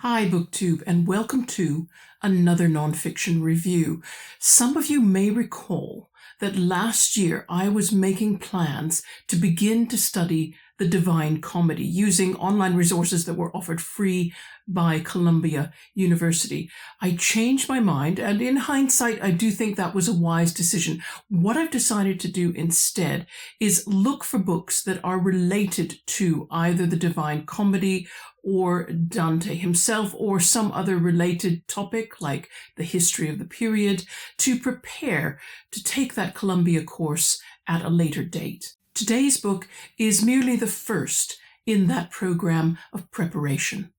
Hi BookTube, and welcome to another nonfiction review. Some of you may recall that last year I was making plans to begin to study the Divine Comedy using online resources that were offered free by Columbia University. I changed my mind, and in hindsight, I do think that was a wise decision. What I've decided to do instead is look for books that are related to either the Divine Comedy or Dante himself, or some other related topic like the history of the period, to prepare to take that Columbia course at a later date. Today's book is merely the first in that program of preparation.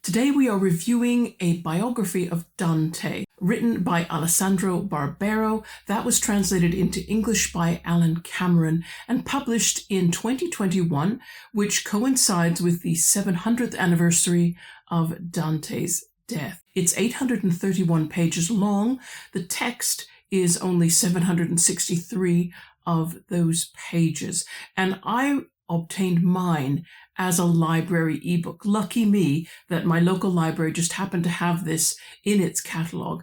Today we are reviewing a biography of Dante, written by Alessandro Barbero, that was translated into English by Alan Cameron and published in 2021, which coincides with the 700th anniversary of Dante's death. It's 831 pages long. The text is only 763 of those pages, and I obtained mine as a library ebook. Lucky me that my local library just happened to have this in its catalog.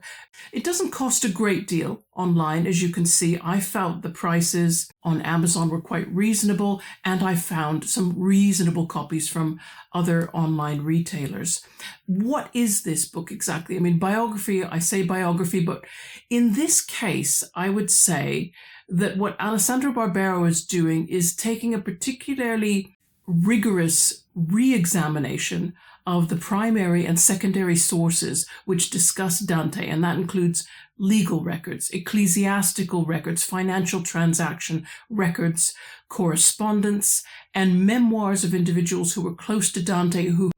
It doesn't cost a great deal online, as you can see. I felt the prices on Amazon were quite reasonable, and I found some reasonable copies from other online retailers. What is this book exactly? I mean, biography, I say biography, but in this case, I would say that what Alessandro Barbero is doing is taking a particularly rigorous re-examination of the primary and secondary sources which discuss Dante, and that includes legal records, ecclesiastical records, financial transaction records, correspondence, and memoirs of individuals who were close to Dante who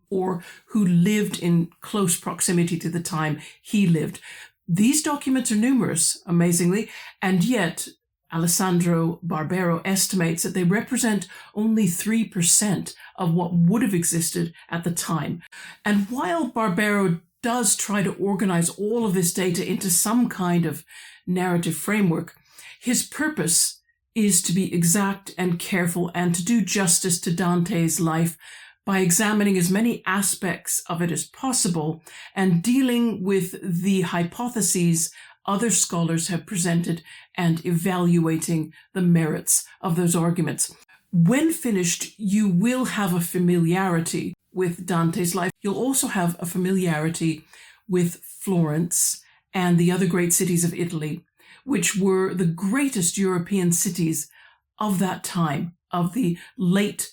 lived in close proximity to the time he lived. These documents are numerous, amazingly, and yet Alessandro Barbero estimates that they represent only 3% of what would have existed at the time. And while Barbero does try to organize all of this data into some kind of narrative framework, his purpose is to be exact and careful and to do justice to Dante's life by examining as many aspects of it as possible and dealing with the hypotheses other scholars have presented and evaluating the merits of those arguments. When finished, you will have a familiarity with Dante's life. You'll also have a familiarity with Florence and the other great cities of Italy, which were the greatest European cities of that time, of the late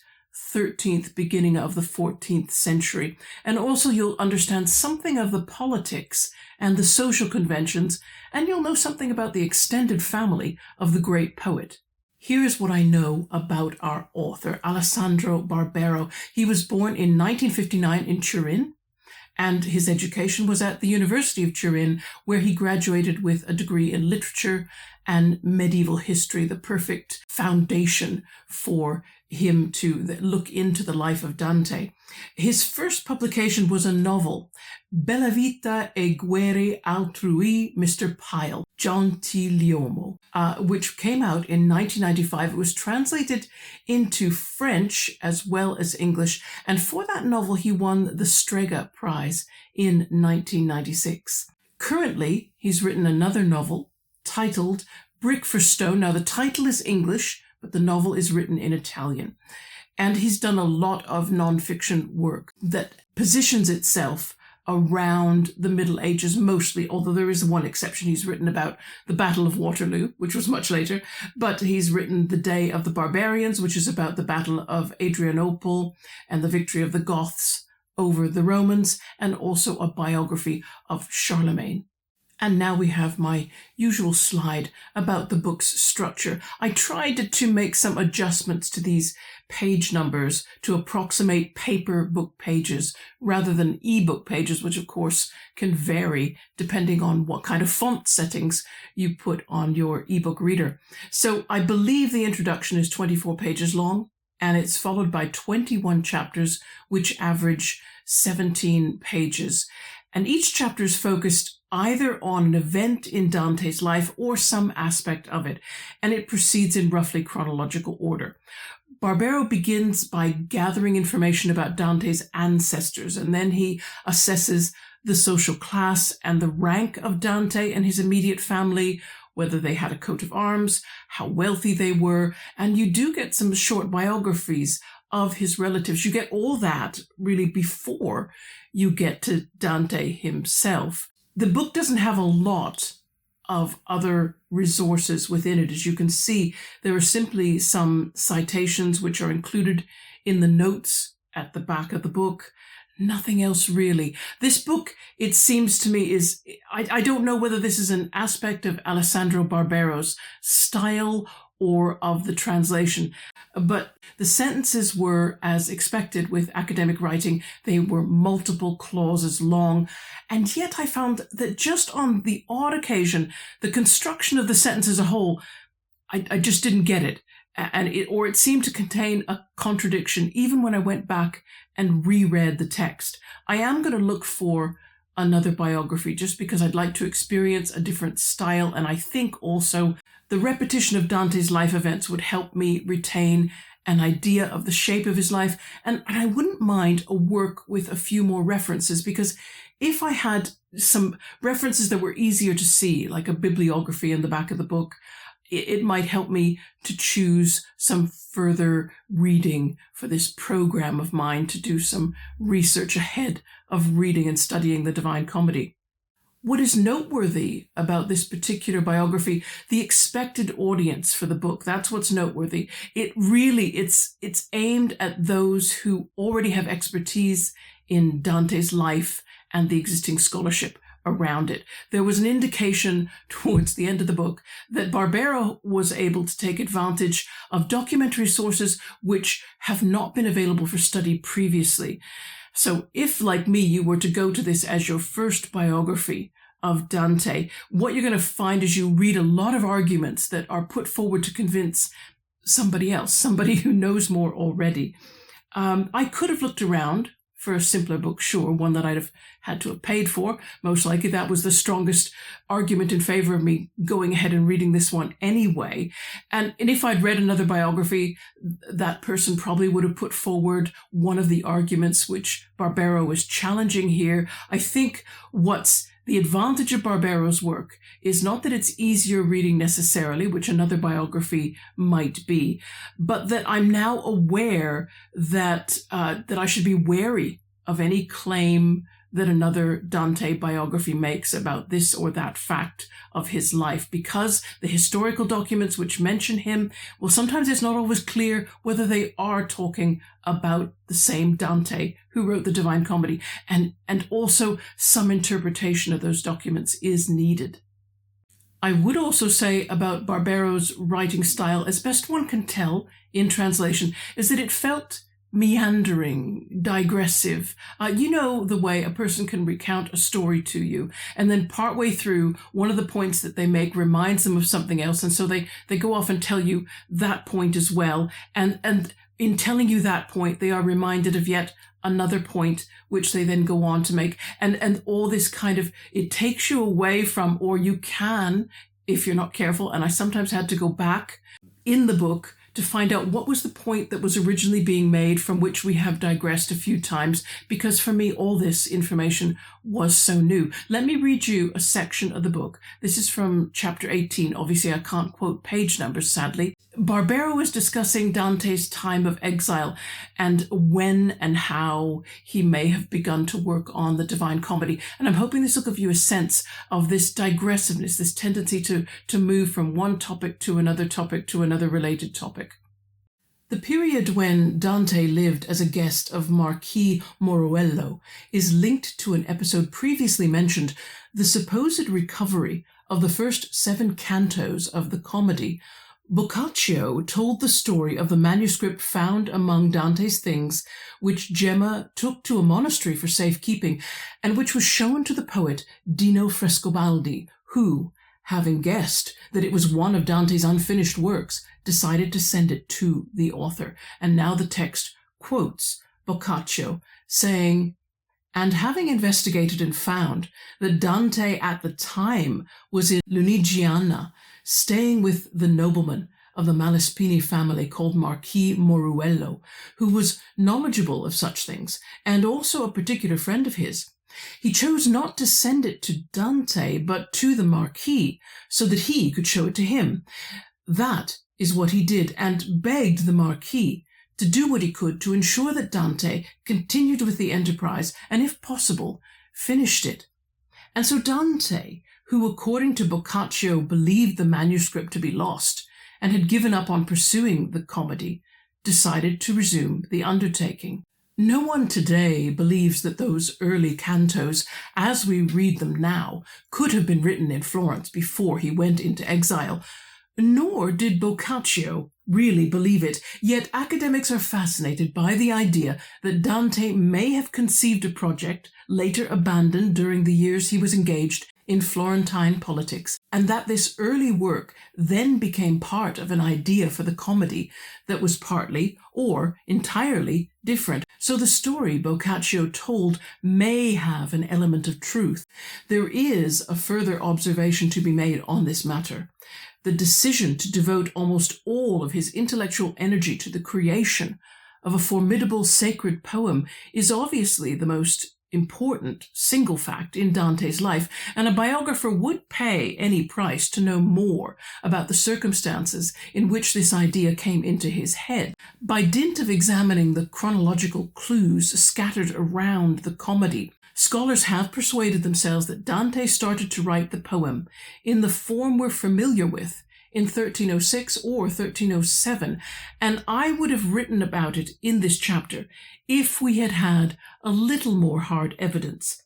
13th, beginning of the 14th century. And also you'll understand something of the politics and the social conventions, and you'll know something about the extended family of the great poet. Here's what I know about our author, Alessandro Barbero. He was born in 1959 in Turin, and his education was at the University of Turin, where he graduated with a degree in literature and medieval history, the perfect foundation for him to look into the life of Dante. His first publication was a novel, Bella Vita e Guerre Altrui, Mr. Pyle, Gentiluomo, which came out in 1995. It was translated into French as well as English, and for that novel he won the Strega Prize in 1996. Currently, he's written another novel titled Brick for Stone. Now, the title is English, but the novel is written in Italian. And he's done a lot of nonfiction work that positions itself around the Middle Ages mostly, although there is one exception. He's written about the Battle of Waterloo, which was much later, but he's written The Day of the Barbarians, which is about the Battle of Adrianople and the victory of the Goths over the Romans, and also a biography of Charlemagne. And now we have my usual slide about the book's structure. I tried to make some adjustments to these page numbers to approximate paper book pages rather than ebook pages, which of course can vary depending on what kind of font settings you put on your ebook reader. So I believe the introduction is 24 pages long, and it's followed by 21 chapters, which average 17 pages. And each chapter is focused either on an event in Dante's life or some aspect of it, and it proceeds in roughly chronological order. Barbero begins by gathering information about Dante's ancestors, and then he assesses the social class and the rank of Dante and his immediate family, whether they had a coat of arms, how wealthy they were, and you do get some short biographies of his relatives. You get all that really before you get to Dante himself. The book doesn't have a lot of other resources within it. As you can see, there are simply some citations which are included in the notes at the back of the book. Nothing else really. This book, it seems to me, is, I don't know whether this is an aspect of Alessandro Barbero's style or of the translation, but the sentences were, as expected with academic writing, they were multiple clauses long, and yet I found that just on the odd occasion, the construction of the sentence as a whole, I just didn't get it, and it seemed to contain a contradiction even when I went back and reread the text. I am going to look for another biography just because I'd like to experience a different style, and I think also the repetition of Dante's life events would help me retain an idea of the shape of his life, and I wouldn't mind a work with a few more references, because if I had some references that were easier to see, like a bibliography in the back of the book, it might help me to choose some further reading for this program of mine, to do some research ahead of reading and studying the Divine Comedy. What is noteworthy about this particular biography, the expected audience for the book, that's what's noteworthy. It really, it's aimed at those who already have expertise in Dante's life and the existing scholarship around it. There was an indication towards the end of the book that Barbero was able to take advantage of documentary sources which have not been available for study previously. So if, like me, you were to go to this as your first biography of Dante, what you're going to find is you read a lot of arguments that are put forward to convince somebody else, somebody who knows more already. I could have looked around for a simpler book, sure, one that I'd have had to have paid for. Most likely that was the strongest argument in favor of me going ahead and reading this one anyway. And if I'd read another biography, that person probably would have put forward one of the arguments which Barbero is challenging here. I think what's the advantage of Barbero's work is not that it's easier reading necessarily, which another biography might be, but that I'm now aware that I should be wary of any claim that another Dante biography makes about this or that fact of his life, because the historical documents which mention him, well, sometimes it's not always clear whether they are talking about the same Dante who wrote the Divine Comedy, and also some interpretation of those documents is needed. I would also say about Barbero's writing style, as best one can tell in translation, is that it felt meandering, digressive. You know the way a person can recount a story to you, and then partway through, one of the points that they make reminds them of something else, and so they go off and tell you that point as well, and in telling you that point, they are reminded of yet another point, which they then go on to make, and all this kind of, it takes you away from, or you can, if you're not careful, and I sometimes had to go back in the book to find out what was the point that was originally being made, from which we have digressed a few times, because for me all this information was so new. Let me read you a section of the book. This is from chapter 18. Obviously I can't quote page numbers, sadly. Barbero is discussing Dante's time of exile and when and how he may have begun to work on the Divine Comedy. And I'm hoping this will give you a sense of this digressiveness, this tendency to move from one topic to another related topic. The period when Dante lived as a guest of Marquis Moruello is linked to an episode previously mentioned, the supposed recovery of the first 7 cantos of the comedy. Boccaccio told the story of the manuscript found among Dante's things, which Gemma took to a monastery for safekeeping, and which was shown to the poet Dino Frescobaldi, who, having guessed that it was one of Dante's unfinished works, decided to send it to the author. And now the text quotes Boccaccio, saying, And having investigated and found that Dante at the time was in Lunigiana, staying with the nobleman of the Malaspini family called Marquis Moruello, who was knowledgeable of such things and also a particular friend of his, he chose not to send it to Dante but to the Marquis so that he could show it to him. That is what he did, and begged the Marquis to do what he could to ensure that Dante continued with the enterprise and, if possible, finished it. And so Dante, who according to Boccaccio believed the manuscript to be lost and had given up on pursuing the comedy, decided to resume the undertaking. No one today believes that those early cantos, as we read them now, could have been written in Florence before he went into exile, nor did Boccaccio really believe it, yet academics are fascinated by the idea that Dante may have conceived a project, later abandoned during the years he was engaged in Florentine politics, and that this early work then became part of an idea for the comedy that was partly or entirely different. So the story Boccaccio told may have an element of truth. There is a further observation to be made on this matter. The decision to devote almost all of his intellectual energy to the creation of a formidable sacred poem is obviously the most important single fact in Dante's life, and a biographer would pay any price to know more about the circumstances in which this idea came into his head. By dint of examining the chronological clues scattered around the comedy, scholars have persuaded themselves that Dante started to write the poem in the form we're familiar with in 1306 or 1307, and I would have written about it in this chapter if we had had a little more hard evidence.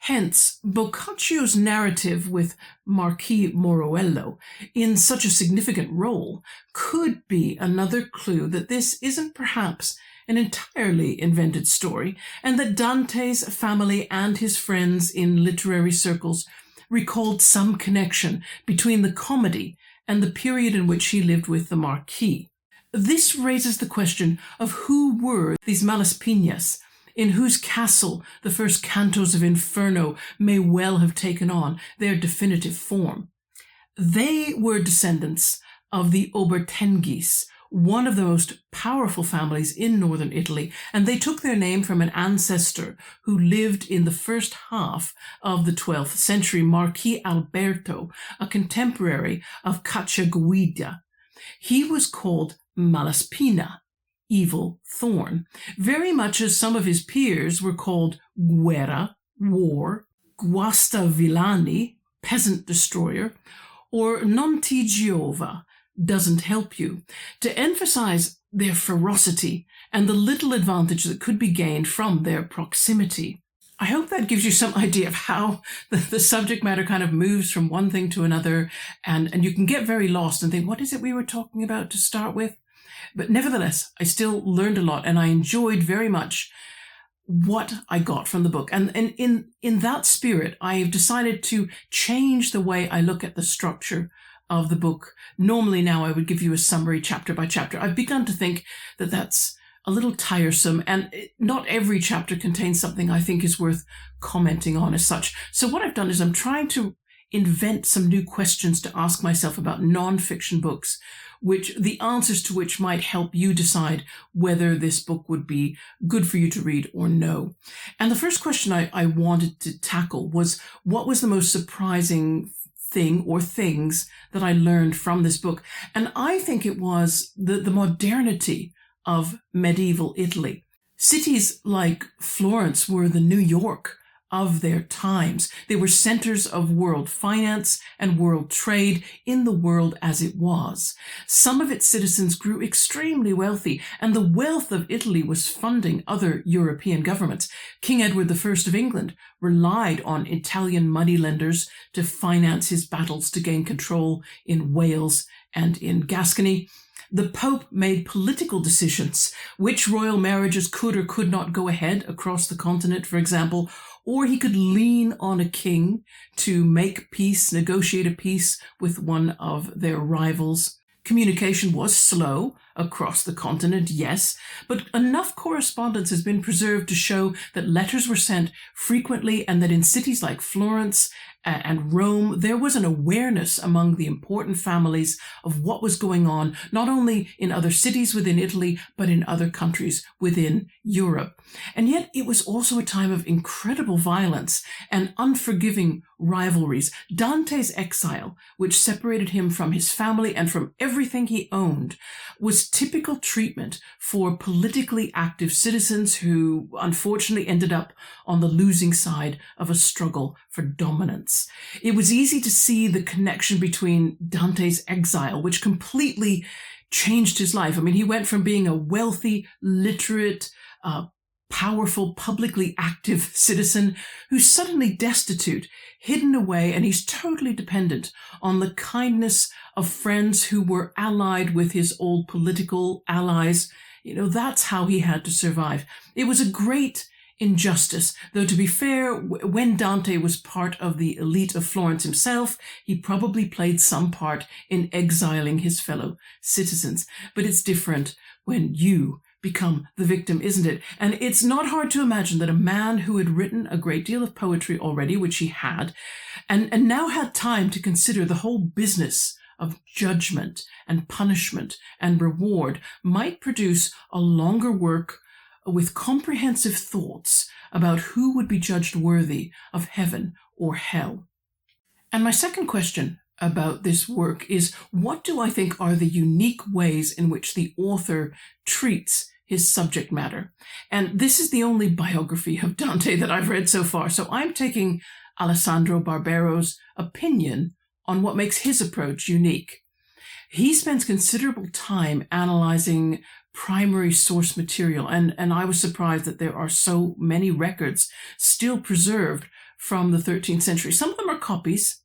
Hence, Boccaccio's narrative with Marquis Moruello in such a significant role could be another clue that this isn't perhaps an entirely invented story, and that Dante's family and his friends in literary circles recalled some connection between the comedy and the period in which he lived with the Marquis. This raises the question of who were these Malaspinas, in whose castle the first cantos of Inferno may well have taken on their definitive form. They were descendants of the Obertenghis, one of the most powerful families in northern Italy, and they took their name from an ancestor who lived in the first half of the 12th century, Marquis Alberto, a contemporary of Cacciaguida. He was called Malaspina, evil thorn, very much as some of his peers were called Guerra, war, Guastavillani, peasant destroyer, or Non ti giova, doesn't help you, to emphasize their ferocity and the little advantage that could be gained from their proximity. I hope that gives you some idea of how the subject matter kind of moves from one thing to another, and you can get very lost and think, what is it we were talking about to start with? But nevertheless, I still learned a lot, and I enjoyed very much what I got from the book. And in that spirit, I've decided to change the way I look at the structure of the book. Normally now I would give you a summary chapter by chapter. I've begun to think that that's a little tiresome, and not every chapter contains something I think is worth commenting on as such. So what I've done is I'm trying to invent some new questions to ask myself about non-fiction books, which the answers to which might help you decide whether this book would be good for you to read or no. And the first question I wanted to tackle was, what was the most surprising thing or things that I learned from this book? And I think it was the modernity of medieval Italy. Cities like Florence were the New York of their times. They were centers of world finance and world trade in the world as it was. Some of its citizens grew extremely wealthy, and the wealth of Italy was funding other European governments. King Edward I of England relied on Italian moneylenders to finance his battles to gain control in Wales and in Gascony. The Pope made political decisions, which royal marriages could or could not go ahead across the continent, for example, or he could lean on a king to make peace, negotiate a peace with one of their rivals. Communication was slow across the continent, yes, but enough correspondence has been preserved to show that letters were sent frequently and that in cities like Florence and Rome, there was an awareness among the important families of what was going on, not only in other cities within Italy, but in other countries within Europe. And yet it was also a time of incredible violence and unforgiving rivalries. Dante's exile, which separated him from his family and from everything he owned, was typical treatment for politically active citizens who unfortunately ended up on the losing side of a struggle for dominance. It was easy to see the connection between Dante's exile, which completely changed his life. I mean, he went from being a wealthy, literate, powerful, publicly active citizen who's suddenly destitute, hidden away, and he's totally dependent on the kindness of friends who were allied with his old political allies. That's how he had to survive. It was a great injustice, though to be fair, when Dante was part of the elite of Florence himself, he probably played some part in exiling his fellow citizens. But it's different when you become the victim, isn't it? And it's not hard to imagine that a man who had written a great deal of poetry already, which he had, and now had time to consider the whole business of judgment and punishment and reward, might produce a longer work with comprehensive thoughts about who would be judged worthy of heaven or hell. And my second question about this work is, what do I think are the unique ways in which the author treats his subject matter? And this is the only biography of Dante that I've read so far, so I'm taking Alessandro Barbero's opinion on what makes his approach unique. He spends considerable time analyzing primary source material, and I was surprised that there are so many records still preserved from the 13th century. Some of them are copies,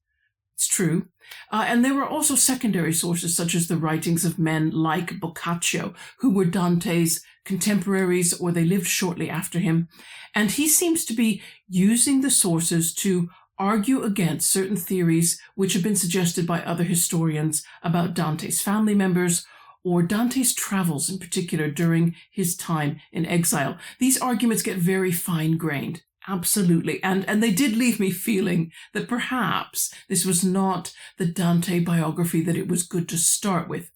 it's true, and there were also secondary sources such as the writings of men like Boccaccio, who were Dante's contemporaries or they lived shortly after him, and he seems to be using the sources to argue against certain theories which have been suggested by other historians about Dante's family members or Dante's travels in particular during his time in exile. These arguments get very fine-grained, absolutely, and they did leave me feeling that perhaps this was not the Dante biography that it was good to start with.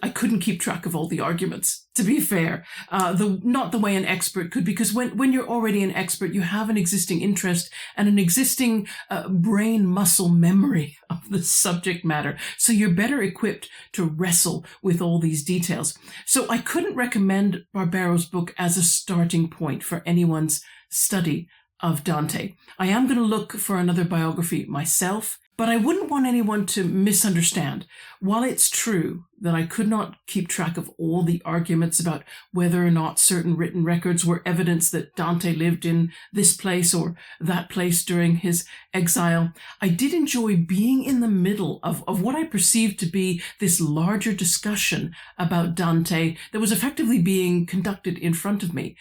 I couldn't keep track of all the arguments, to be fair, not the way an expert could, because when you're already an expert, you have an existing interest and an existing brain muscle memory of the subject matter, so you're better equipped to wrestle with all these details. So I couldn't recommend Barbero's book as a starting point for anyone's study of Dante. I am going to look for another biography myself, but I wouldn't want anyone to misunderstand. While it's true that I could not keep track of all the arguments about whether or not certain written records were evidence that Dante lived in this place or that place during his exile, I did enjoy being in the middle of what I perceived to be this larger discussion about Dante that was effectively being conducted in front of me.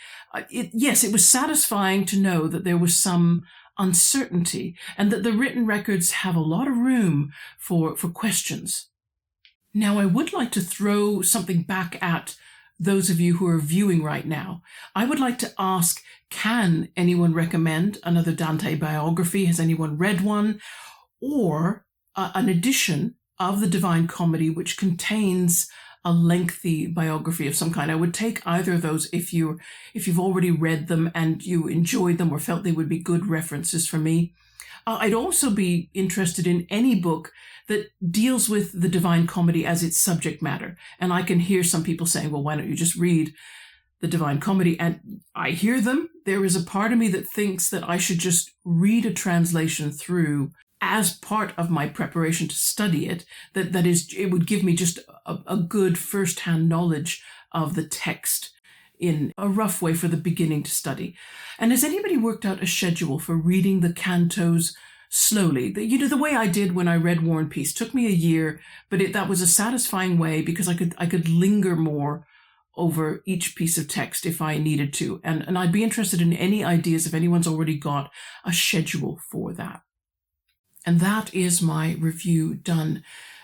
Yes, it was satisfying to know that there was some uncertainty and that the written records have a lot of room for questions. Now, I would like to throw something back at those of you who are viewing right now. I would like to ask, can anyone recommend another Dante biography? Has anyone read one? Or an edition of the Divine Comedy which contains a lengthy biography of some kind? I would take either of those if you've already read them and you enjoyed them or felt they would be good references for me. I'd also be interested in any book that deals with the Divine Comedy as its subject matter. And I can hear some people saying, well, why don't you just read the Divine Comedy? And I hear them. There is a part of me that thinks that I should just read a translation through as part of my preparation to study it. That is, it would give me just a good first-hand knowledge of the text in a rough way for the beginning to study. And has anybody worked out a schedule for reading the cantos slowly? The way I did when I read War and Peace took me a year, but that was a satisfying way because I could linger more over each piece of text if I needed to. And I'd be interested in any ideas if anyone's already got a schedule for that. And that is my review done.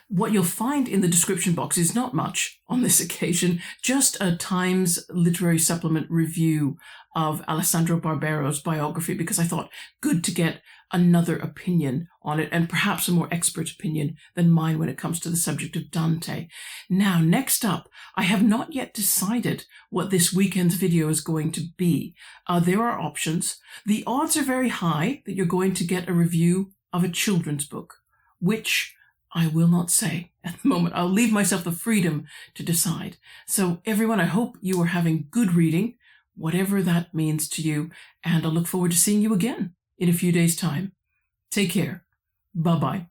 What you'll find in the description box is not much on this occasion, just a Times Literary Supplement review of Alessandro Barbero's biography, because I thought good to get another opinion on it, and perhaps a more expert opinion than mine when it comes to the subject of Dante. Now, next up, I have not yet decided what this weekend's video is going to be. There are options. The odds are very high that you're going to get a review of a children's book, which I will not say at the moment. I'll leave myself the freedom to decide. So everyone, I hope you are having good reading, whatever that means to you, and I'll look forward to seeing you again in a few days' time. Take care. Bye-bye.